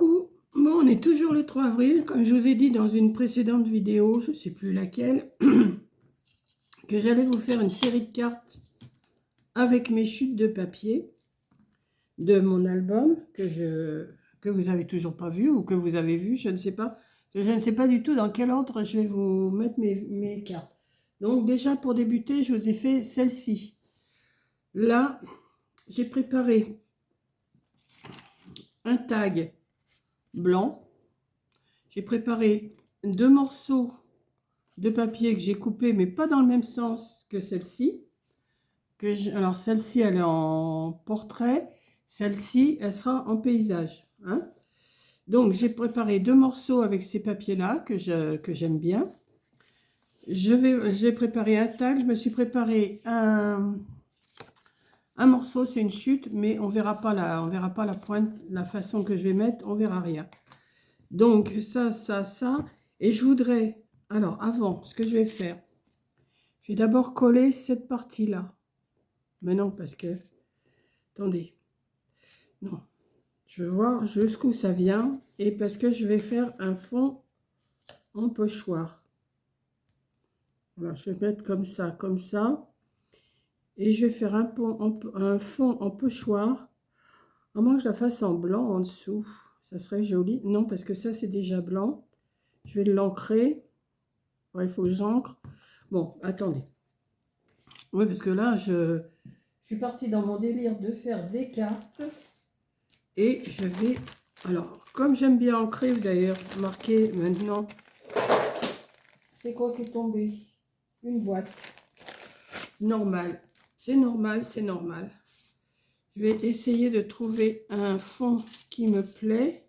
Coucou, bon on est toujours le 3 avril, comme je vous ai dit dans une précédente vidéo, je ne sais plus laquelle, que j'allais vous faire une série de cartes avec mes chutes de papier de mon album que vous avez toujours pas vu ou que vous avez vu, je ne sais pas. Je ne sais pas du tout dans quel ordre je vais vous mettre mes cartes. Donc déjà pour débuter, je vous ai fait celle-ci. Là, j'ai préparé un tag blanc. J'ai préparé 2 morceaux de papier que j'ai coupé, mais pas dans le même sens que celle-ci. Alors celle-ci, elle est en portrait. Celle-ci, elle sera en paysage. Hein. Donc, j'ai préparé 2 morceaux avec ces papiers-là que j'aime bien. J'ai préparé un tag. Je me suis préparé un morceau, c'est une chute, mais on verra pas la pointe, la façon que je vais mettre, on verra rien. Donc, ça. Et je voudrais, alors avant, ce que je vais faire, je vais d'abord coller cette partie-là. Mais non, parce que, attendez, non, je veux voir jusqu'où ça vient. Et parce que je vais faire un fond en pochoir. Voilà, je vais mettre comme ça. Et je vais faire un fond en pochoir. À moins que je la fasse en blanc en dessous. Ça serait joli. Non, parce que ça, c'est déjà blanc. Je vais l'ancrer. Ouais, il faut que j'ancre. Bon, attendez. Oui, parce que là, je suis partie dans mon délire de faire des cartes. Et je vais... Alors, comme j'aime bien ancrer, vous avez remarqué maintenant... C'est quoi qui est tombé? Une boîte. Normal. C'est normal, c'est normal. Je vais essayer de trouver un fond qui me plaît.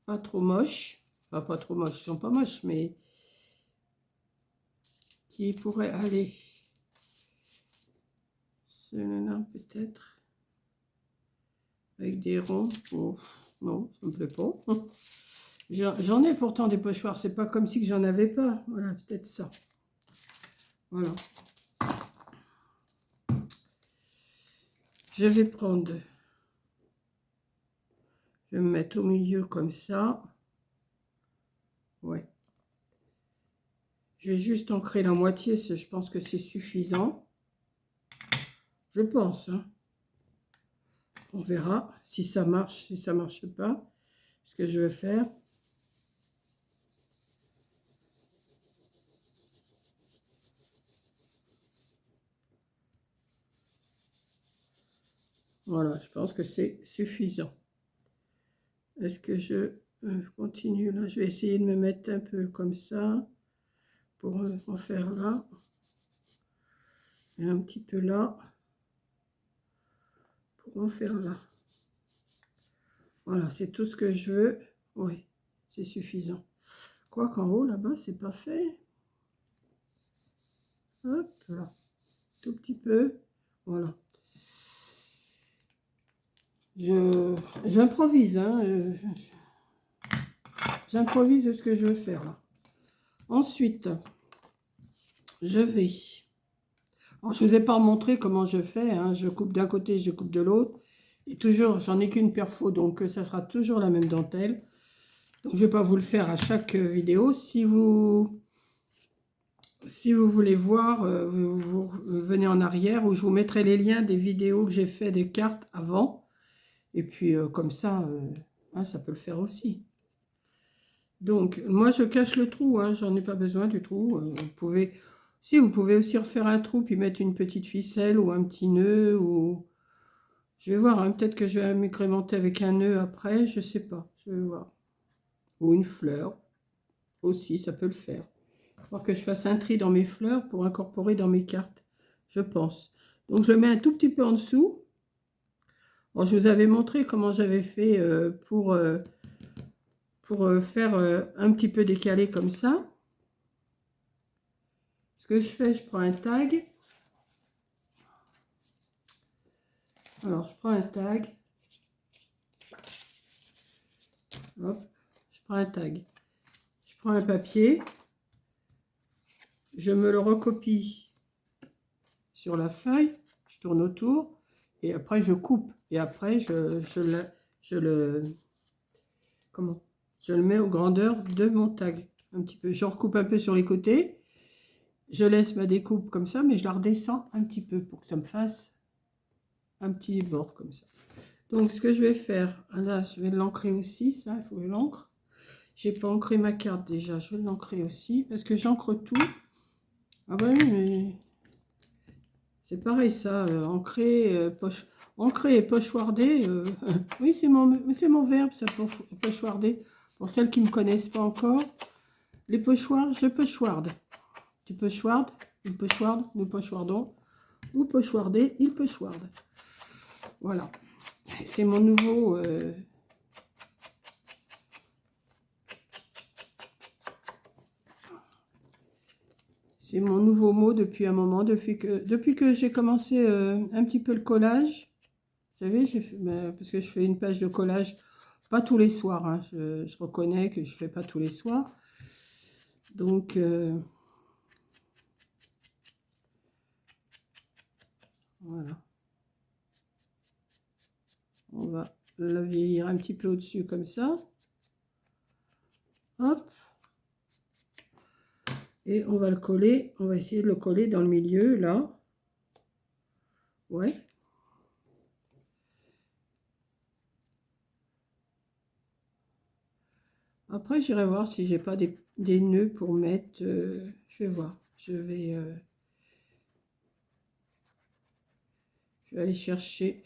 Pas trop moche. Enfin, pas trop moche, ils sont pas moches, mais... qui pourrait aller... Celui-là, peut-être. Avec des ronds. Oh, non, ça me plaît pas. J'en ai pourtant des pochoirs. C'est pas comme si que j'en avais pas. Voilà, peut-être ça. Voilà. Je vais prendre... Je vais me mettre au milieu comme ça. Ouais. Je vais juste ancrer la moitié. Je pense que c'est suffisant. Je pense. Hein. On verra si ça marche, si ça ne marche pas. Ce que je vais faire. Voilà, je pense que c'est suffisant. Est-ce que je continue là? Je vais essayer de me mettre un peu comme ça pour en faire là. Et un petit peu là pour en faire là. Voilà, c'est tout ce que je veux. Oui, c'est suffisant. Quoi qu'en haut, là-bas, c'est pas fait. Hop, là. Tout petit peu. Voilà. J'improvise, hein. J'improvise ce que je veux faire, là. Ensuite, je vais... Alors, je ne vous ai pas montré comment je fais. Hein. Je coupe d'un côté, je coupe de l'autre. Et toujours, j'en ai qu'une perfo, donc ça sera toujours la même dentelle. Donc, je ne vais pas vous le faire à chaque vidéo. Si vous voulez voir, vous venez en arrière où je vous mettrai les liens des vidéos que j'ai fait des cartes avant. Et puis, comme ça, hein, ça peut le faire aussi. Donc, moi, je cache le trou. Hein, j'en ai pas besoin du trou. Vous pouvez aussi refaire un trou puis mettre une petite ficelle ou un petit nœud. Ou... Je vais voir. Hein, peut-être que je vais m'agrémenter avec un nœud après. Je sais pas. Je vais voir. Ou une fleur. Aussi, ça peut le faire. Il va falloir que je fasse un tri dans mes fleurs pour incorporer dans mes cartes. Je pense. Donc, je le mets un tout petit peu en dessous. Bon, je vous avais montré comment j'avais fait pour faire un petit peu décalé comme ça. Ce que je fais, je prends un tag. Alors, je prends un tag. Hop, je prends un tag. Je prends un papier. Je me le recopie sur la feuille. Je tourne autour. Et après, je coupe. Et après, je le comment? Je le mets aux grandeurs de mon tag. Un petit peu. Je recoupe un peu sur les côtés. Je laisse ma découpe comme ça, mais je la redescends un petit peu pour que ça me fasse un petit bord comme ça. Donc, ce que je vais faire, là, je vais l'ancrer aussi, ça, il faut que je l'ancre. J'ai pas ancré ma carte déjà, je vais l'ancrer aussi, parce que j'ancre tout. Ah ouais, mais c'est pareil ça, ancrer, ancrer et pochoirder. Oui, c'est mon verbe, ça, pochoirder. Pour celles qui ne me connaissent pas encore, les pochoirs, je pochoirde. Tu pochoirdes, il pochoirde, nous pochoardons. Ou pochoirder, il pochoirde. Voilà. C'est mon nouveau... c'est mon nouveau mot depuis un moment, depuis que j'ai commencé un petit peu le collage. Vous savez, parce que je fais une page de collage, pas tous les soirs. Hein, je reconnais que je ne fais pas tous les soirs. Donc, voilà. On va le vieillir un petit peu au-dessus comme ça. Hop. Et on va le coller. On va essayer de le coller dans le milieu, là. Ouais. Après, j'irai voir si j'ai pas des nœuds pour mettre. Je vais voir. Je vais aller chercher.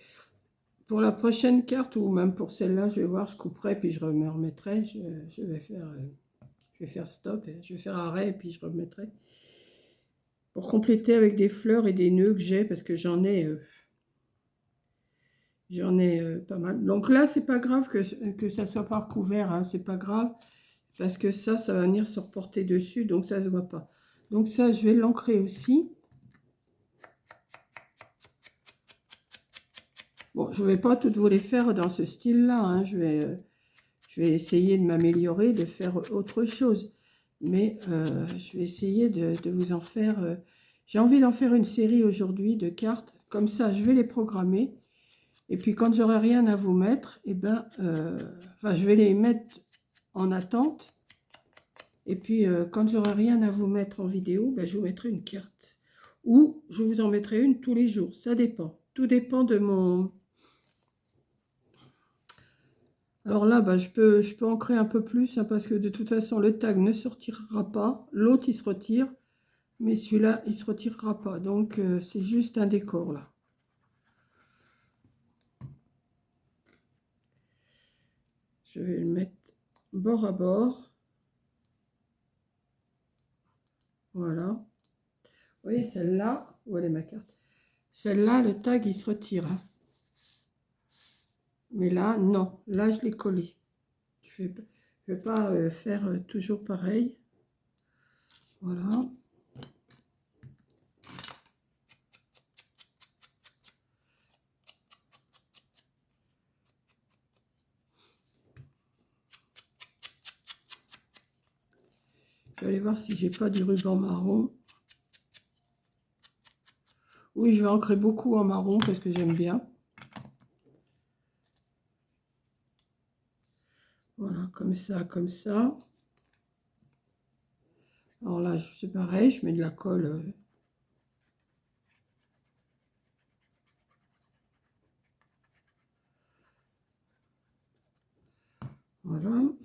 Pour la prochaine carte, ou même pour celle-là, je vais voir, je couperai, puis je me remettrai. Je vais faire stop, je vais faire arrêt, et puis je remettrai. Pour compléter avec des fleurs et des nœuds que j'ai, parce que j'en ai pas mal. Donc là, c'est pas grave que ça soit pas recouvert, hein, c'est pas grave, parce que ça va venir se reporter dessus, donc ça se voit pas. Donc ça, je vais l'ancrer aussi. Bon, je vais pas toutes vous les faire dans ce style-là, hein, je vais essayer de m'améliorer, de faire autre chose. Mais je vais essayer de vous en faire... j'ai envie d'en faire une série aujourd'hui de cartes. Comme ça, je vais les programmer. Et puis, quand j'aurai rien à vous mettre, eh ben, enfin, je vais les mettre en attente. Et puis, quand j'aurai rien à vous mettre en vidéo, ben, je vous mettrai une carte. Ou je vous en mettrai une tous les jours. Ça dépend. Tout dépend de mon... Alors là, bah, je peux ancrer un peu plus, hein, parce que de toute façon, le tag ne sortira pas. L'autre, il se retire, mais celui-là, il ne se retirera pas. Donc, c'est juste un décor, là. Je vais le mettre bord à bord. Voilà. Vous voyez, celle-là, où elle est ma carte? Celle-là, le tag, il se retire. Hein. Mais là, non. Là, je l'ai collé. Je ne vais pas faire toujours pareil. Voilà. Je vais aller voir si j'ai pas du ruban marron. Oui, je vais ancrer beaucoup en marron parce que j'aime bien. Voilà, comme ça, comme ça. Alors là, c'est pareil, je mets de la colle. Voilà. Un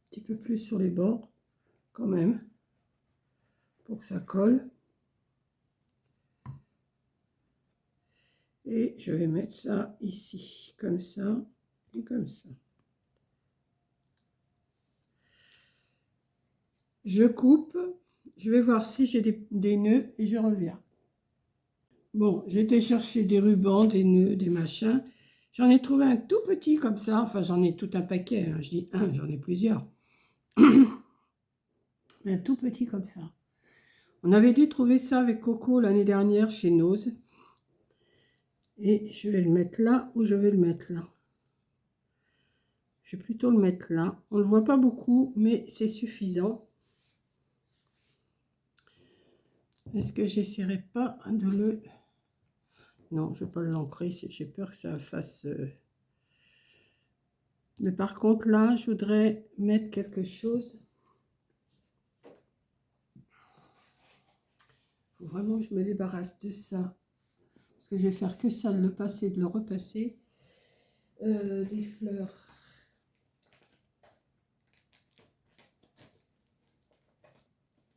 petit peu plus sur les bords, quand même, pour que ça colle. Et je vais mettre ça ici, comme ça, et comme ça. Je coupe, je vais voir si j'ai des nœuds et je reviens. Bon, j'ai été chercher des rubans, des nœuds, des machins. J'en ai trouvé un tout petit comme ça, enfin j'en ai tout un paquet, hein. Je dis un, j'en ai plusieurs. Un tout petit comme ça. On avait dû trouver ça avec Coco l'année dernière chez Nose. Et je vais le mettre là ou je vais le mettre là. Je vais plutôt le mettre là. On ne le voit pas beaucoup, mais c'est suffisant. Est-ce que j'essaierai pas de le... Non, je ne vais pas l'ancrer. J'ai peur que ça fasse... Mais par contre, là, je voudrais mettre quelque chose. Il faut vraiment que je me débarrasse de ça. Parce que je vais faire que ça, de le passer, de le repasser. Des fleurs.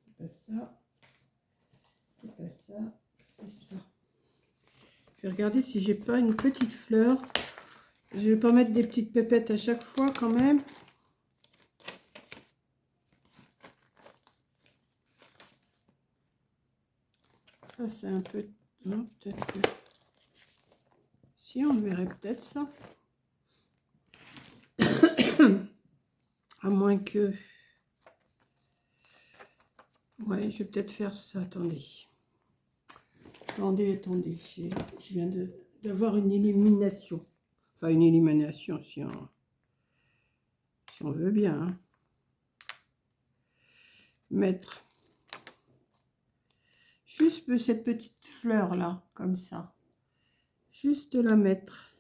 C'est pas ça. C'est pas ça. C'est ça. Je vais regarder si j'ai pas une petite fleur. Je vais pas mettre des petites pépettes à chaque fois quand même. Ça, c'est un peu... Non, peut-être que... Si, on verrait peut-être ça. À moins que... Ouais, je vais peut-être faire ça. Attendez. Attendez. Je viens d'avoir une illumination. Enfin, une illumination, si on veut bien. Hein. Mettre juste cette petite fleur là, comme ça. Juste la mettre.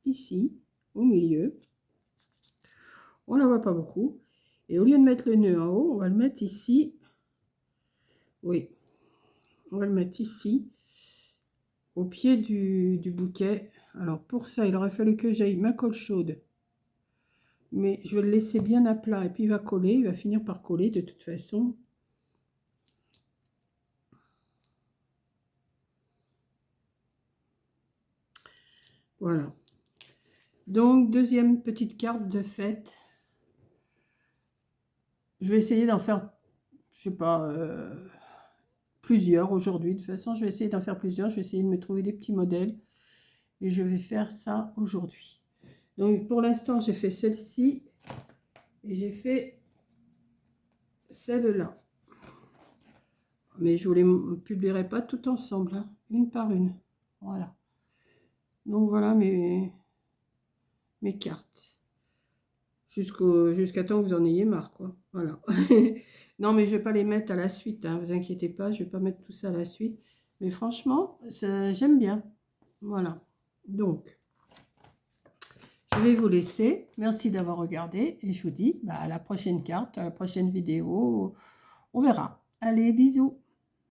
Ici, au milieu. On la voit pas beaucoup. Et au lieu de mettre le nœud en haut, on va le mettre ici. Oui. On va le mettre ici. Au pied du bouquet. Alors pour ça, il aurait fallu que j'aille ma colle chaude. Mais je vais le laisser bien à plat. Et puis il va coller. Il va finir par coller de toute façon. Voilà. Donc, deuxième petite carte de fête. Je vais essayer d'en faire, je sais pas, plusieurs aujourd'hui. De toute façon, je vais essayer d'en faire plusieurs. Je vais essayer de me trouver des petits modèles. Et je vais faire ça aujourd'hui. Donc, pour l'instant, j'ai fait celle-ci. Et j'ai fait celle-là. Mais je ne les publierai pas tout ensemble, hein, une par une. Voilà. Donc, voilà mes cartes. Jusqu'à temps que vous en ayez marre, quoi. Voilà. Non, mais je vais pas les mettre à la suite, hein, vous inquiétez pas, je vais pas mettre tout ça à la suite. Mais franchement, j'aime bien. Voilà. Donc, je vais vous laisser. Merci d'avoir regardé. Et je vous dis à la prochaine carte, à la prochaine vidéo. On verra. Allez, bisous.